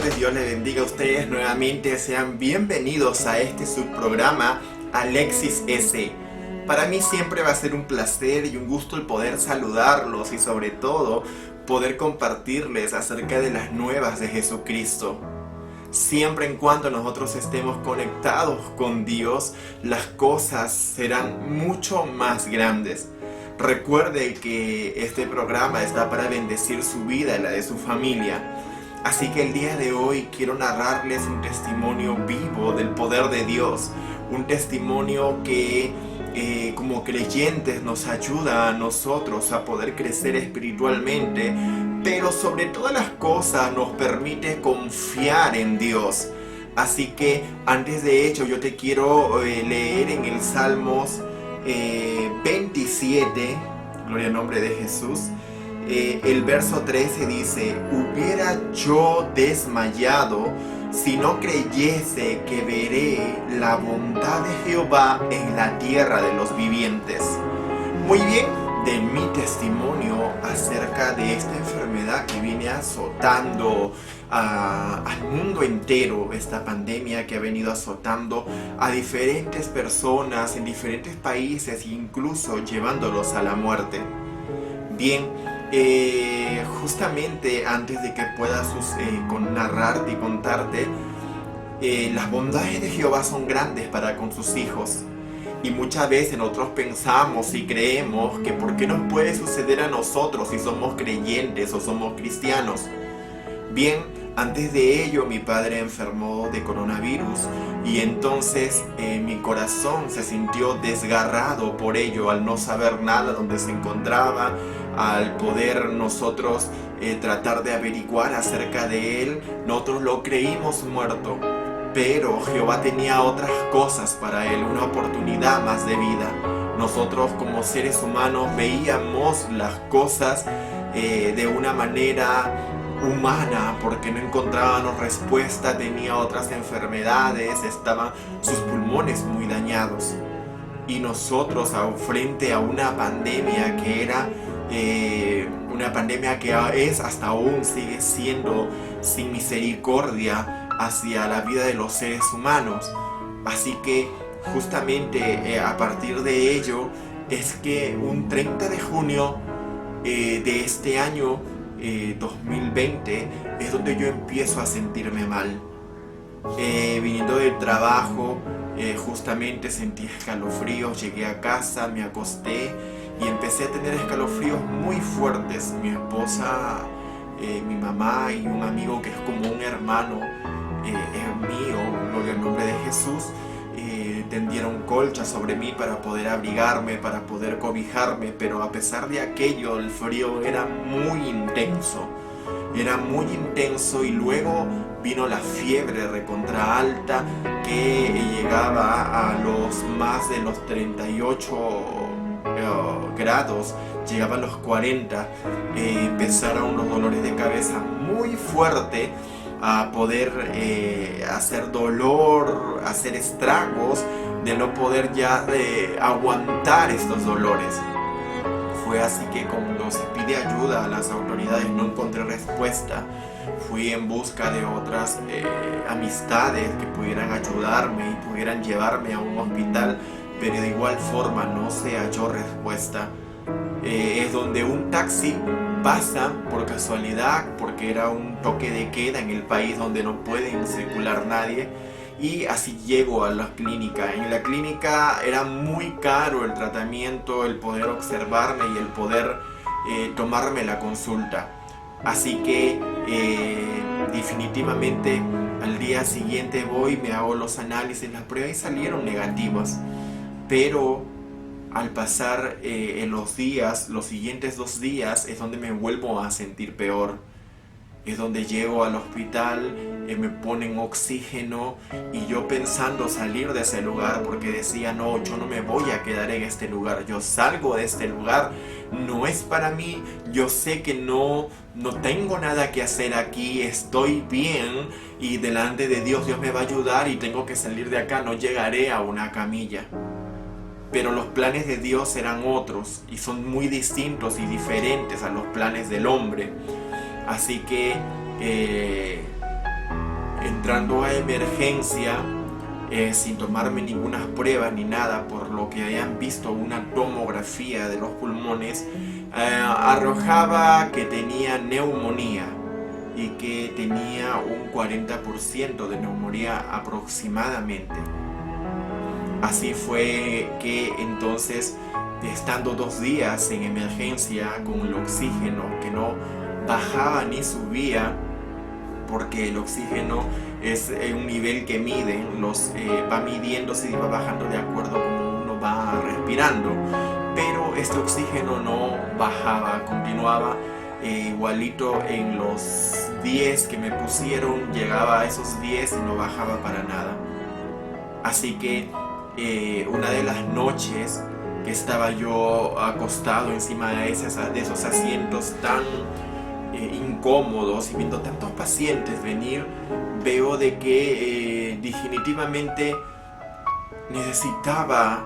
tardes, Dios les bendiga a ustedes nuevamente. Sean bienvenidos a este subprograma Alexis S. Para mí siempre va a ser un placer y un gusto el poder saludarlos y sobre todo poder compartirles acerca de las nuevas de Jesucristo. Siempre en cuanto nosotros estemos conectados con Dios, las cosas serán mucho más grandes. Recuerde que este programa está para bendecir su vida y la de su familia. Así que el día de hoy quiero narrarles un testimonio vivo del poder de Dios. Un testimonio que como creyentes nos ayuda a nosotros a poder crecer espiritualmente, pero sobre todas las cosas nos permite confiar en Dios. Así que antes de hecho yo te quiero leer en el Salmos 27, gloria al nombre de Jesús. El verso 13 dice: hubiera yo desmayado si no creyese que veré la bondad de Jehová en la tierra de los vivientes. Muy bien, de mi testimonio acerca de esta enfermedad que viene azotando al mundo entero, esta pandemia que ha venido azotando a diferentes personas en diferentes países, incluso llevándolos a la muerte. Bien, justamente antes de que pueda narrarte y contarte, las bondades de Jehová son grandes para con sus hijos. Y muchas veces nosotros pensamos y creemos que ¿por qué nos puede suceder a nosotros si somos creyentes o somos cristianos? Bien, antes de ello mi padre enfermó de coronavirus y entonces mi corazón se sintió desgarrado por ello al no saber nada dónde se encontraba, al poder nosotros tratar de averiguar acerca de él. Nosotros lo creímos muerto, pero Jehová tenía otras cosas para él, una oportunidad más de vida. Nosotros como seres humanos veíamos las cosas de una manera humana porque no encontrábamos respuesta, tenía otras enfermedades, estaban sus pulmones muy dañados. Y nosotros frente a una pandemia que era una pandemia que es hasta aún sigue siendo sin misericordia hacia la vida de los seres humanos. Así que justamente a partir de ello es que un 30 de junio de este año 2020 es donde yo empiezo a sentirme mal. Viniendo del trabajo, justamente sentí escalofríos, llegué a casa, me acosté y empecé a tener escalofríos muy fuertes. Mi esposa, mi mamá y un amigo que es como un hermano mío, gloria al nombre de Jesús, tendieron colchas sobre mí para poder abrigarme, para poder cobijarme, pero a pesar de aquello el frío era muy intenso. Era muy intenso y luego vino la fiebre recontra alta que llegaba a los más de los 38 grados, llegaba a los 40, empezaron los dolores de cabeza muy fuerte a poder hacer dolor, hacer estragos, de no poder ya aguantar estos dolores. Fue así que cuando se pide ayuda a las autoridades no encontré respuesta. Fui en busca de otras amistades que pudieran ayudarme y pudieran llevarme a un hospital, pero de igual forma no se halló respuesta. Es donde un taxi pasa por casualidad, porque era un toque de queda en el país donde no puede circular nadie, y así llego a la clínica. En la clínica era muy caro el tratamiento, el poder observarme y el poder tomarme la consulta. Así que definitivamente al día siguiente voy, me hago los análisis, las pruebas y salieron negativas. Pero al pasar los días, los siguientes 2 días, es donde me vuelvo a sentir peor. Es donde llego al hospital, me ponen oxígeno y yo pensando salir de ese lugar porque decía, no, yo no me voy a quedar en este lugar, yo salgo de este lugar, no es para mí, yo sé que no tengo nada que hacer aquí, estoy bien y delante de Dios, Dios me va a ayudar y tengo que salir de acá, no llegaré a una camilla. Pero los planes de Dios eran otros y son muy distintos y diferentes a los planes del hombre. Así que entrando a emergencia, sin tomarme ninguna prueba ni nada, por lo que habían visto una tomografía de los pulmones, arrojaba que tenía neumonía y que tenía un 40% de neumonía aproximadamente. Así fue que entonces, estando 2 días en emergencia con el oxígeno que no bajaba ni subía, porque el oxígeno es un nivel que miden, va midiendo si va bajando de acuerdo como uno va respirando, pero este oxígeno no bajaba, continuaba igualito en los 10 que me pusieron, llegaba a esos 10 y no bajaba para nada. Así que una de las noches que estaba yo acostado encima de esos asientos tan incómodos y viendo tantos pacientes venir, veo de que definitivamente necesitaba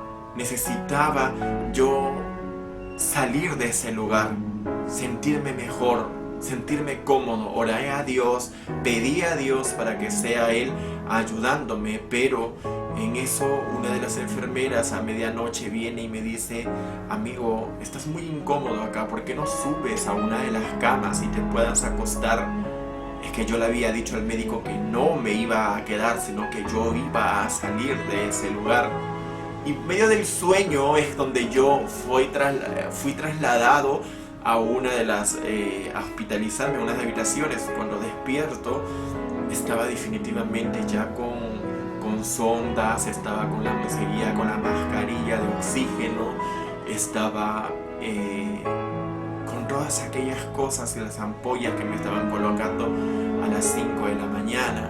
yo salir de ese lugar, sentirme mejor, sentirme cómodo. Oré a Dios, pedí a Dios para que sea Él ayudándome, pero en eso una de las enfermeras a medianoche viene y me dice: amigo, estás muy incómodo acá, ¿por qué no subes a una de las camas y te puedas acostar? Es que yo le había dicho al médico que no me iba a quedar, sino que yo iba a salir de ese lugar. Y en medio del sueño es donde yo fui trasladado a una de las, a hospitalizarme a unas habitaciones. Cuando despierto estaba definitivamente ya con sondas, seguía con la mascarilla de oxígeno, estaba con todas aquellas cosas y las ampollas que me estaban colocando a las 5 de la mañana.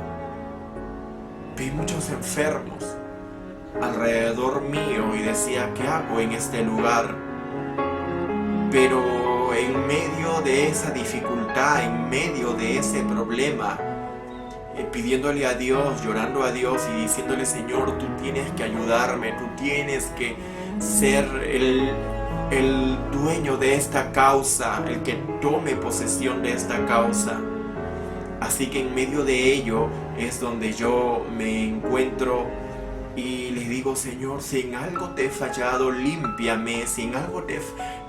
Vi muchos enfermos alrededor mío y decía: ¿qué hago en este lugar? Pero en medio de esa dificultad, en medio de ese problema, pidiéndole a Dios, llorando a Dios y diciéndole: Señor, tú tienes que ayudarme, tú tienes que ser el dueño de esta causa, el que tome posesión de esta causa. Así que en medio de ello es donde yo me encuentro y les digo: Señor, si en algo te he fallado, límpiame, si en algo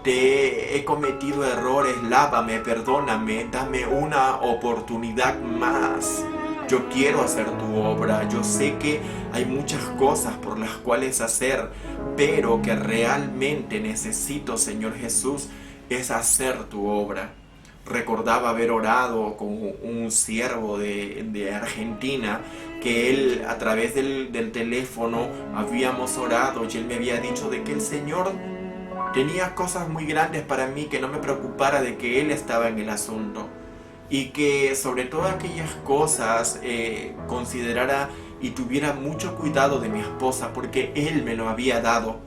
te he cometido errores, lávame, perdóname, dame una oportunidad más. Yo quiero hacer tu obra, yo sé que hay muchas cosas por las cuales hacer, pero que realmente necesito, Señor Jesús, es hacer tu obra. Recordaba haber orado con un siervo de Argentina, que él a través del teléfono habíamos orado y él me había dicho de que el Señor tenía cosas muy grandes para mí, que no me preocupara de que él estaba en el asunto. Y que sobre todo aquellas cosas considerara y tuviera mucho cuidado de mi esposa, porque Él me lo había dado.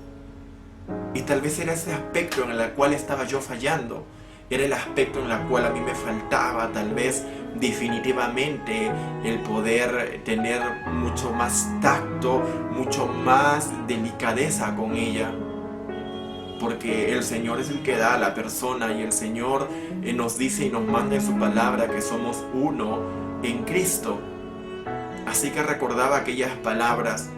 Y tal vez era ese aspecto en el cual estaba yo fallando. Era el aspecto en el cual a mí me faltaba tal vez definitivamente el poder tener mucho más tacto, mucho más delicadeza con ella. Porque el Señor es el que da a la persona y el Señor nos dice y nos manda en su palabra que somos uno en Cristo. Así que recordaba aquellas palabras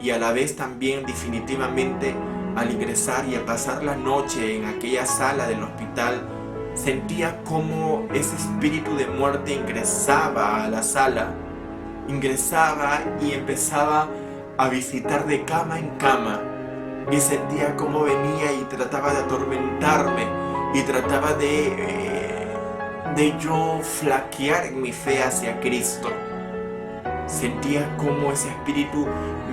y a la vez también definitivamente al ingresar y al pasar la noche en aquella sala del hospital, sentía como ese espíritu de muerte ingresaba a la sala, ingresaba y empezaba a visitar de cama en cama. Y sentía cómo venía y trataba de atormentarme y trataba de yo flaquear en mi fe hacia Cristo. Sentía cómo ese espíritu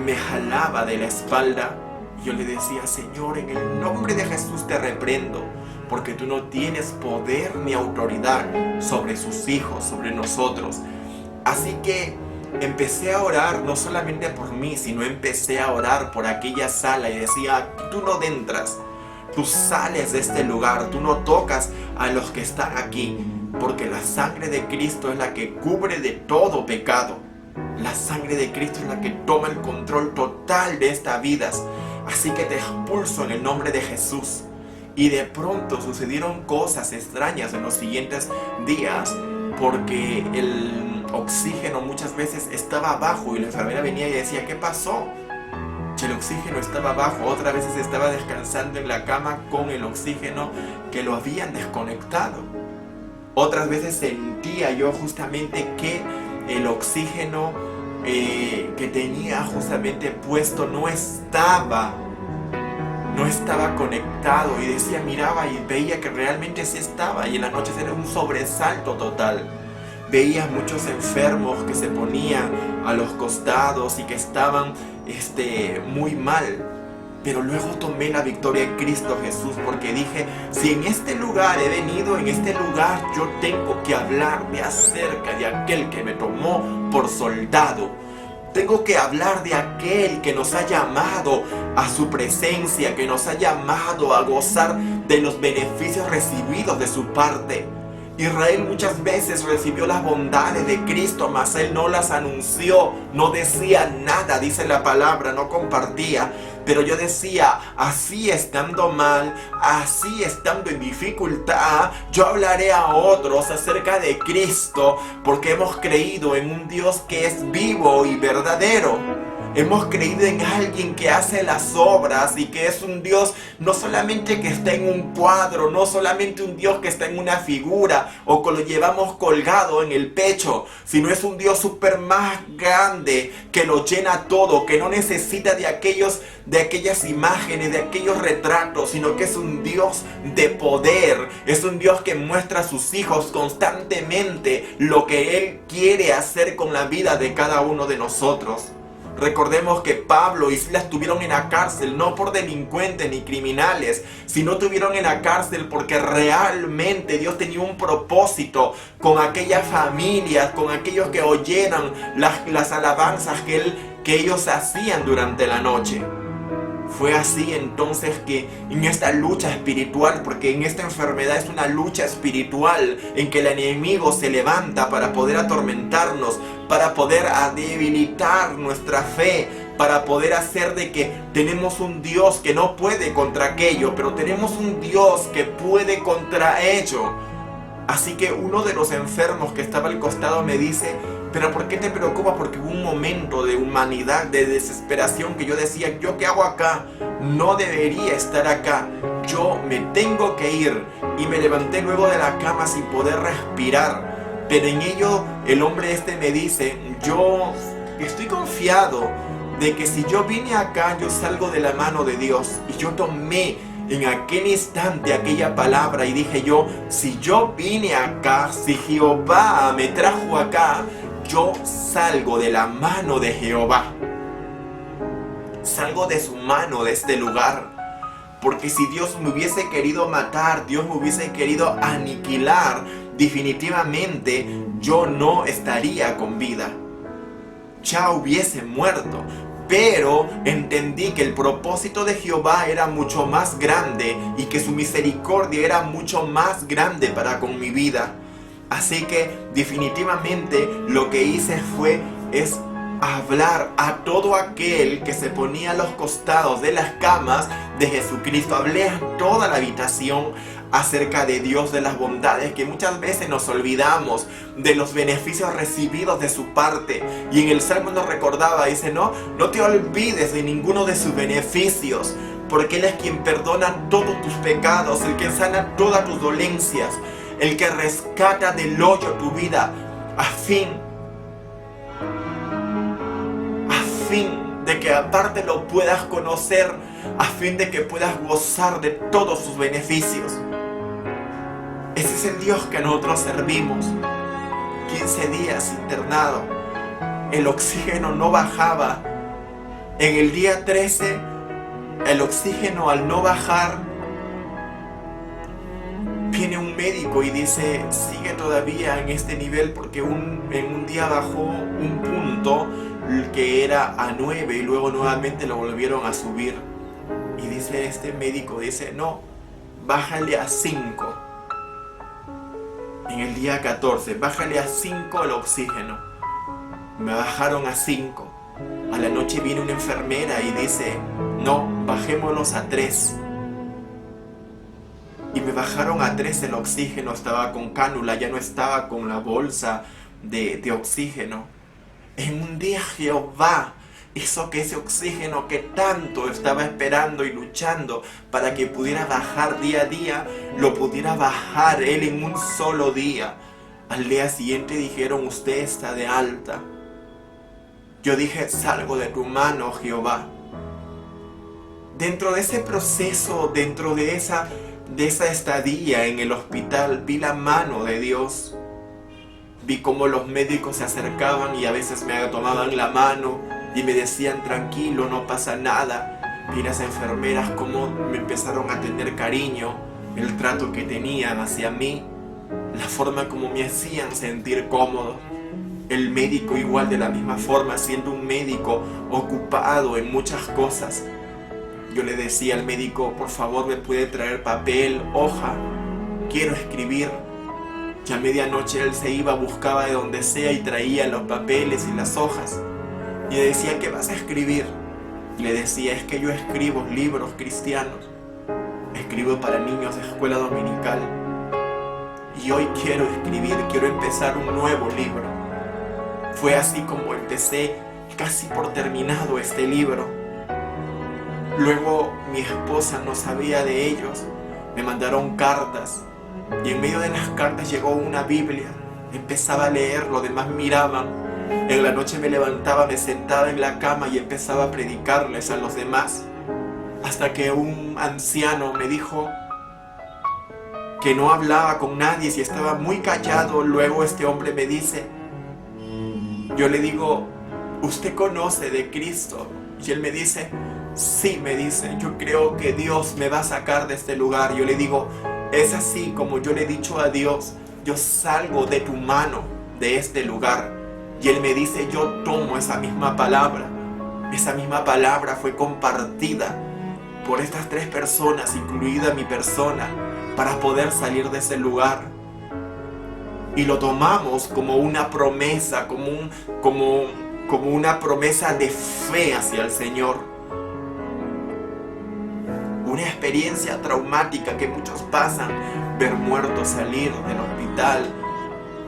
me jalaba de la espalda. Y yo le decía: Señor, en el nombre de Jesús te reprendo, porque tú no tienes poder ni autoridad sobre sus hijos, sobre nosotros. Así que empecé a orar no solamente por mí, sino empecé a orar por aquella sala y decía: tú no entras, tú sales de este lugar, tú no tocas a los que están aquí, porque la sangre de Cristo es la que cubre de todo pecado. La sangre de Cristo es la que toma el control total de estas vidas. Así que te expulso en el nombre de Jesús. Y de pronto sucedieron cosas extrañas en los siguientes días, porque oxígeno muchas veces estaba bajo y la enfermera venía y decía, ¿qué pasó? Que el oxígeno estaba bajo. Otras veces estaba descansando en la cama con el oxígeno que lo habían desconectado. Otras veces sentía yo justamente que el oxígeno que tenía justamente puesto no estaba conectado, y decía, miraba y veía que realmente sí estaba, y en las noches era un sobresalto total. Veía muchos enfermos que se ponían a los costados y que estaban muy mal. Pero luego tomé la victoria en Cristo Jesús, porque dije, si en este lugar he venido, en este lugar yo tengo que hablar de acerca de aquel que me tomó por soldado. Tengo que hablar de aquel que nos ha llamado a su presencia, que nos ha llamado a gozar de los beneficios recibidos de su parte. Israel muchas veces recibió las bondades de Cristo, mas él no las anunció, no decía nada, dice la palabra, no compartía. Pero yo decía, así estando mal, así estando en dificultad, yo hablaré a otros acerca de Cristo, porque hemos creído en un Dios que es vivo y verdadero. Hemos creído en alguien que hace las obras y que es un Dios no solamente que está en un cuadro, no solamente un Dios que está en una figura o que lo llevamos colgado en el pecho, sino es un Dios súper más grande que lo llena todo, que no necesita de aquellas imágenes, de aquellos retratos, sino que es un Dios de poder, es un Dios que muestra a sus hijos constantemente lo que Él quiere hacer con la vida de cada uno de nosotros. Recordemos que Pablo y Silas estuvieron en la cárcel no por delincuentes ni criminales, sino estuvieron en la cárcel porque realmente Dios tenía un propósito con aquellas familias, con aquellos que oyeran las alabanzas que ellos hacían durante la noche. Fue así entonces que en esta lucha espiritual, porque en esta enfermedad es una lucha espiritual en que el enemigo se levanta para poder atormentarnos, para poder debilitar nuestra fe, para poder hacer de que tenemos un Dios que no puede contra aquello, pero tenemos un Dios que puede contra ello. Así que uno de los enfermos que estaba al costado me dice, ¿pero por qué te preocupas? Porque hubo un momento de humanidad, de desesperación, que yo decía, ¿yo qué hago acá? No debería estar acá, yo me tengo que ir. Y me levanté luego de la cama sin poder respirar. Pero en ello el hombre me dice, yo estoy confiado de que si yo vine acá, yo salgo de la mano de Dios. Y yo tomé en aquel instante aquella palabra y dije yo, si yo vine acá, si Jehová me trajo acá, yo salgo de la mano de Jehová. Salgo de su mano de este lugar. Porque si Dios me hubiese querido matar, Dios me hubiese querido aniquilar, definitivamente yo no estaría con vida. Ya hubiese muerto. Pero entendí que el propósito de Jehová era mucho más grande y que su misericordia era mucho más grande para con mi vida. Así que definitivamente lo que hice es hablar a todo aquel que se ponía a los costados de las camas de Jesucristo. Hablé a toda la habitación acerca de Dios, de las bondades que muchas veces nos olvidamos, de los beneficios recibidos de su parte. Y en el Salmo nos recordaba, dice, no te olvides de ninguno de sus beneficios, porque Él es quien perdona todos tus pecados, el que sana todas tus dolencias, el que rescata del hoyo tu vida, a fin de que aparte lo puedas conocer, a fin de que puedas gozar de todos sus beneficios. Ese es el Dios que nosotros servimos. 15 días internado, el oxígeno no bajaba. En el día 13, el oxígeno al no bajar, viene un médico y dice, sigue todavía en este nivel, porque en un día bajó un punto que era a 9 y luego nuevamente lo volvieron a subir. Y dice este médico, no, bájale a 5. En el día 14, bájale a 5 el oxígeno. Me bajaron a 5. A la noche viene una enfermera y dice, no, bajémonos a 3. Y me bajaron a 3 el oxígeno, estaba con cánula, ya no estaba con la bolsa de oxígeno. En un día Jehová hizo que ese oxígeno que tanto estaba esperando y luchando para que pudiera bajar día a día, lo pudiera bajar Él en un solo día. Al día siguiente dijeron: usted está de alta. Yo dije: salgo de tu mano, Jehová. Dentro de ese proceso, dentro de esa estadía en el hospital, vi la mano de Dios. Vi cómo los médicos se acercaban y a veces me tomaban la mano y me decían: tranquilo, no pasa nada. Vi las enfermeras cómo me empezaron a tener cariño, el trato que tenían hacia mí, la forma como me hacían sentir cómodo. El médico igual, de la misma forma, siendo un médico ocupado en muchas cosas. Yo le decía al médico: por favor, ¿me puede traer papel, hoja? Quiero escribir. Y a medianoche él se iba, buscaba de donde sea y traía los papeles y las hojas. Y le decía: ¿qué vas a escribir? Y le decía: es que yo escribo libros cristianos. Escribo para niños de escuela dominical. Y hoy quiero escribir, quiero empezar un nuevo libro. Fue así como empecé, casi por terminado este libro. Luego mi esposa no sabía de ellos, me mandaron cartas y en medio de las cartas llegó una Biblia. Empezaba a leer, los demás miraban. En la noche me levantaba, me sentaba en la cama y empezaba a predicarles a los demás. Hasta que un anciano me dijo que no hablaba con nadie, si estaba muy callado. Luego este hombre me dice, yo le digo: ¿usted conoce de Cristo? Y él me dice: sí, me dice, yo creo que Dios me va a sacar de este lugar. Yo le digo: es así como yo le he dicho a Dios, yo salgo de tu mano de este lugar. Y él me dice: yo tomo esa misma palabra. Esa misma palabra fue compartida por estas 3 personas, incluida mi persona, para poder salir de ese lugar. Y lo tomamos como una promesa, como una promesa de fe hacia el Señor. Una experiencia traumática que muchos pasan, ver muertos salir del hospital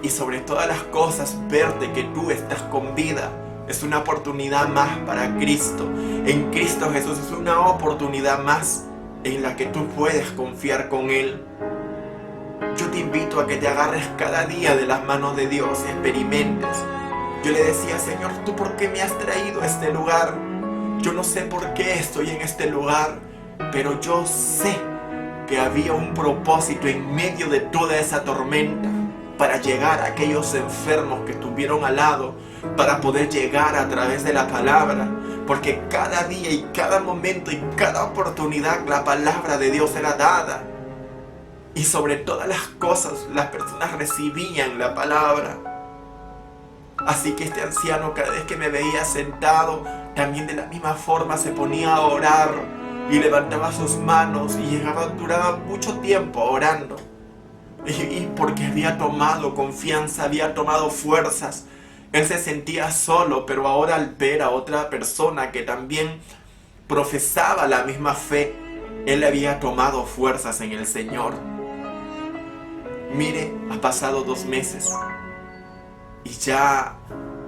y sobre todas las cosas verte que tú estás con vida. Es una oportunidad más para Cristo. En Cristo Jesús es una oportunidad más en la que tú puedes confiar con Él. Yo te invito a que te agarres cada día de las manos de Dios, experimentes. Yo le decía: Señor, ¿tú por qué me has traído a este lugar? Yo no sé por qué estoy en este lugar, pero yo sé que había un propósito en medio de toda esa tormenta para llegar a aquellos enfermos que estuvieron al lado, para poder llegar a través de la palabra, porque cada día y cada momento y cada oportunidad la palabra de Dios era dada. Y sobre todas las cosas las personas recibían la palabra. Así que este anciano, cada vez que me veía sentado, también de la misma forma se ponía a orar y levantaba sus manos y duraba mucho tiempo orando. Y porque había tomado confianza, había tomado fuerzas. Él se sentía solo, pero ahora al ver a otra persona que también profesaba la misma fe, él había tomado fuerzas en el Señor. Mire, ha pasado 2 meses y ya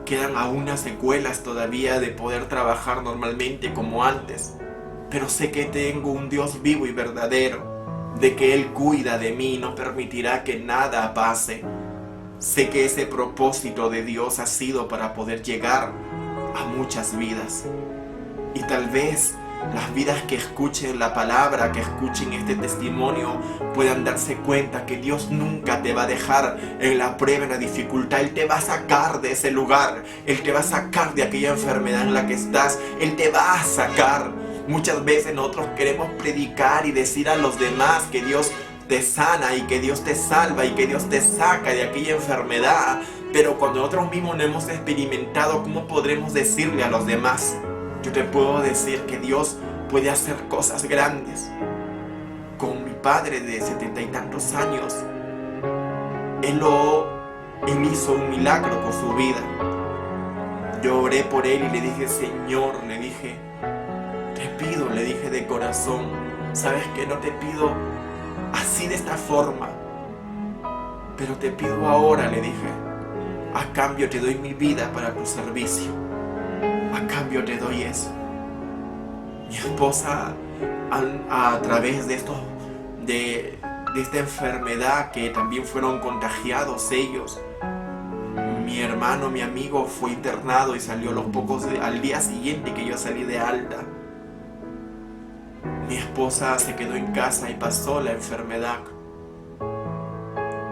quedan aún unas secuelas todavía de poder trabajar normalmente como antes. Pero sé que tengo un Dios vivo y verdadero, de que Él cuida de mí y no permitirá que nada pase. Sé que ese propósito de Dios ha sido para poder llegar a muchas vidas. Y tal vez las vidas que escuchen la palabra, que escuchen este testimonio, puedan darse cuenta que Dios nunca te va a dejar en la prueba, en la dificultad. Él te va a sacar de ese lugar. Él te va a sacar de aquella enfermedad en la que estás. Él te va a sacar. Muchas veces nosotros queremos predicar y decir a los demás que Dios te sana y que Dios te salva y que Dios te saca de aquella enfermedad. Pero cuando nosotros mismos no hemos experimentado, ¿cómo podremos decirle a los demás? Yo te puedo decir que Dios puede hacer cosas grandes. Con mi padre de 70 y tantos años, Él hizo un milagro por su vida. Yo oré por él y le dije: Señor, le dije, te pido, le dije de corazón, sabes que no te pido así de esta forma, pero te pido ahora, le dije, A cambio te doy mi vida para tu servicio. A cambio te doy eso. Mi esposa, a través de esta enfermedad que también fueron contagiados ellos, mi hermano, mi amigo fue internado y salió al día siguiente que yo salí de alta. Mi esposa se quedó en casa y pasó la enfermedad,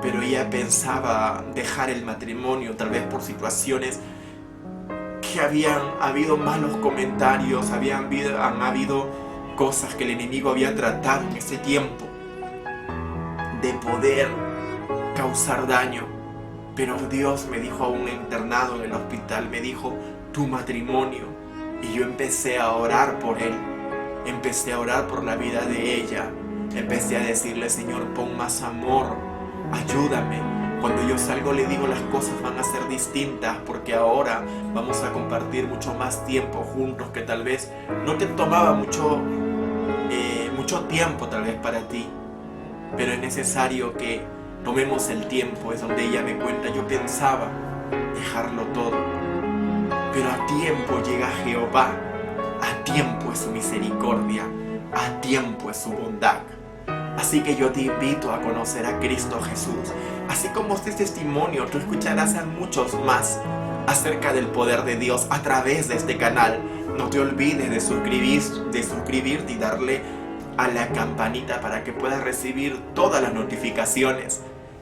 pero ella pensaba dejar el matrimonio, tal vez por situaciones que habían habido malos comentarios, han habido cosas que el enemigo había tratado en ese tiempo de poder causar daño. Pero Dios me dijo, aún internado en el hospital, me dijo, tu matrimonio. Y yo empecé a orar por él, empecé a orar por la vida de ella, empecé a decirle, Señor, pon más amor, ayúdame. Cuando yo salgo le digo, las cosas van a ser distintas, porque ahora vamos a compartir mucho más tiempo juntos, que tal vez no te tomaba mucho tiempo tal vez para ti, pero es necesario que tomemos el tiempo. Es donde ella me cuenta, yo pensaba dejarlo todo, pero a tiempo llega Jehová, a tiempo es su misericordia, a tiempo es su bondad. Así que yo te invito a conocer a Cristo Jesús. Así como este testimonio, tú escucharás a muchos más acerca del poder de Dios a través de este canal. No te olvides de suscribirte y darle a la campanita para que puedas recibir todas las notificaciones.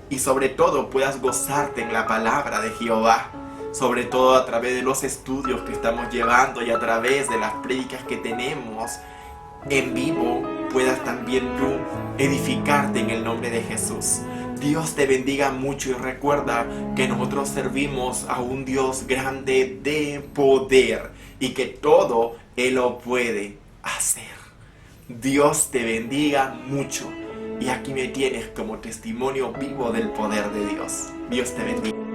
Y sobre todo puedas gozarte en la palabra de Jehová. Sobre todo a través de los estudios que estamos llevando y a través de las prédicas que tenemos en vivo, puedas también tú edificarte en el nombre de Jesús. Dios te bendiga mucho y recuerda que nosotros servimos a un Dios grande de poder y que todo Él lo puede hacer. Dios te bendiga mucho y aquí me tienes como testimonio vivo del poder de Dios. Dios te bendiga.